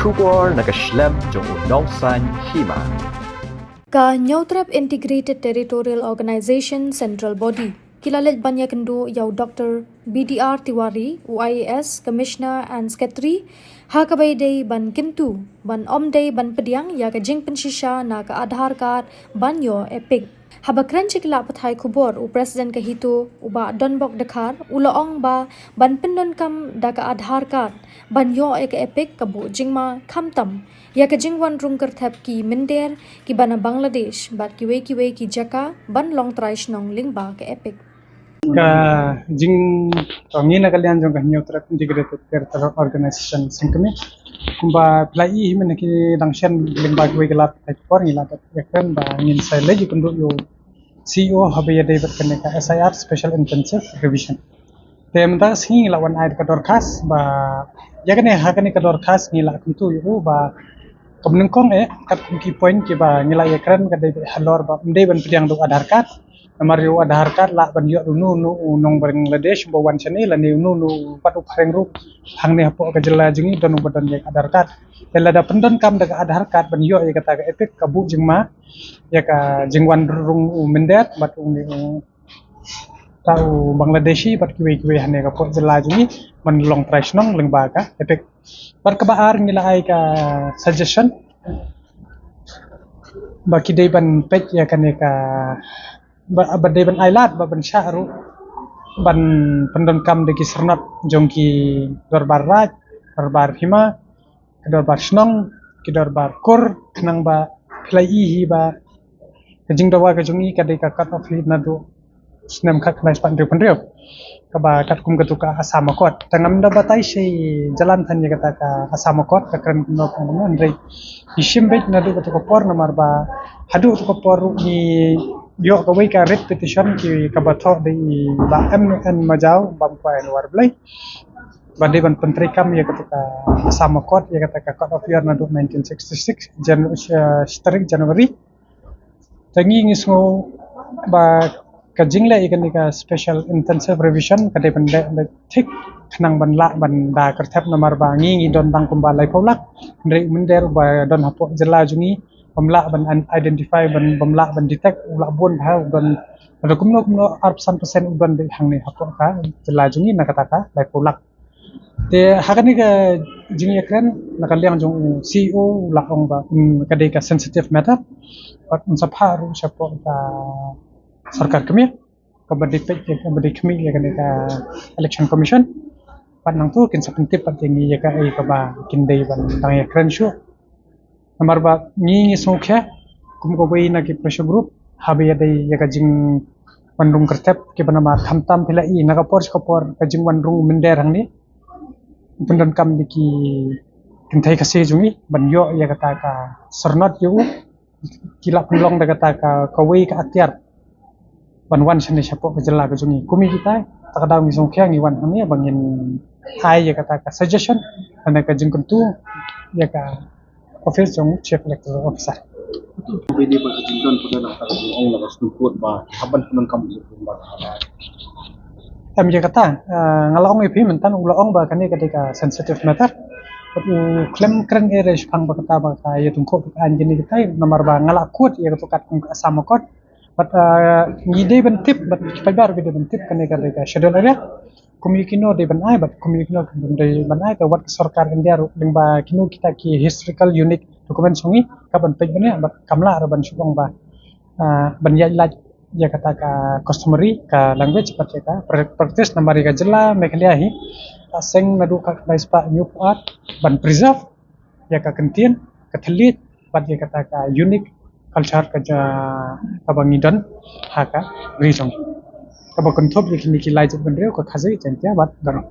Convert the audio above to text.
Shubor nakaslem jong unongsan Hima. Ka Nyautrap Integrated Territorial Organization Central Body Kilalit Banya Kendo Yau Dr. BDR Tiwari UIAS Commissioner and Secretary Hakabay Day Ban Kintu Ban Omday Ban Pediang Ya ka Jing Penshisha Na ka Aadhar card Ban Yo Epic Habakran Chikla Pathai Kubor U President ka Hito Uba Donbok Dakar Ulaong Ba Ban Pyndonkam Da ka Aadhar card Ban Yo Eka Epic Kabu Jingma Kamtam Ya ka Jingwan Rung Kerthap Ki Minder Ki Bana Bangladesh Bat Kiwe Ki Jaka Ban Long Traish Nong Lingba ka Epic Ka jing ngi na kalian jong ka Nyautrap Integrated Territorial Organization singkami kumba plai himen ki dangshan limba kwe gelat ekor ngilat ekran ba ngin sai lagi kundu yo CEO habe ya David kaneka SIR Special Intensive Revision temta singi lawan aid ka dorkas ba ya kane ha kane ka dorkas ngila kuntu yo ba Pyndonkam kat ki point ki ba ngila ekran ka dai halor ba ndai ban pediang do Aadhar card Mario Aadhar card la ban yo nu nong Bangladesh bo wan chane la ne nu pat uphareng ru hang ne hapo ka jela jingi don badan ye Aadhar card Lada Pyndonkam daga Aadhar card ban yo ye kata ka epic kabu Jingma ya ka jingwan rung mendet bat uni tau Bangladeshi bat kiwe hane ka po jela jingi man long price nong lengba ka epic bar ka baar ngila ai ka suggestion baki dai ban page ya kane ka badai ban ailat ban syaru ban Pyndonkam deki sernat jongki dorbar raj dorbar Hima dorbar snong ki dorbar kur nang ba plai hi ba kajing dawa ka jongi ka dei ka cut off na do snem khak na span de pandreo ka ba kat kum ka tu ka asama kot tangam da batai sei jalan than ye kata ka asama kot ka kran no ka andre isim bet na do ka por namar ba hadu ka por ni yo ka wei ka repetition ki ka batho de ba MN majau bam kwa en war blai bande ban pentri kam ya ka sama kot ya ka code of year na 1966 January tangi ngisngo ba ka jingle ikan ka special intensive revision ka de bande thik nang ban la ban da kerthap namar ba ngi don tang kumba lai polak ndre minder ba don hapo jela jungi pemla ban identify ban pemla ban detect ula bon ha ban ada kumno arpsan persen uban be hang ni hapo ka jela jungi na kata ka lai polak te hakani ka jingi ekran nakaliang jong CEO la ong ba kadai ka sensitive matter pat unsapha ru sapo ka sarkar kami ka badi pek ka badi kami ya kan ka election commission pat nang tu kin sapentip pat jingi ya ka ai ka ba kin dei ban tang ekran shu Nomor ba ngi songkha kum ko wei na ki pressure group habe ya dai ya ka jing wanrung kertep ki bana ma thamtam phila I na ka por ka jing wanrung minder hang ni Pyndonkam di ki kintai ka se jungi ban yo ya kata ka sernot yo kila penlong da kata ka wei ka atyar ban wan sene sapo ka jela ka jungi kumi kita takada ngi songkha ngi wan hang ni bangin hai ya kata ka suggestion ana ka jing kentu ya ka office jong chief electoral officer. Pwede ba kajingkan po na nakakagulong na kasnupot ba haban Pyndonkam ba Am ya kata ngalaong ipi mentan ulaong ba kani ketika sensitive matter klaim keren ere pang ba kata ba ka ya tungko an jeni kita nomor ba ngala kuat ya tukat sama kot but ngide ben tip but pabar gede ben tip kani ketika schedule area Kumikino de banai but kumikino de banai ka wat sarkar India lingba kino kita ki historical unique dokumen songi ka ban pej bane but kamla ban subong ba ban ya ya kata ka customary ka language pat ka practice namari ka jela meklia hi seng nadu ka spa new art ban preserve ya ka kentien ka thelit pat ya kata ka unique culture ka bangidon ha ka region Kaba kontob yakini ki lai jat bandreo ka khazai chantia bat garo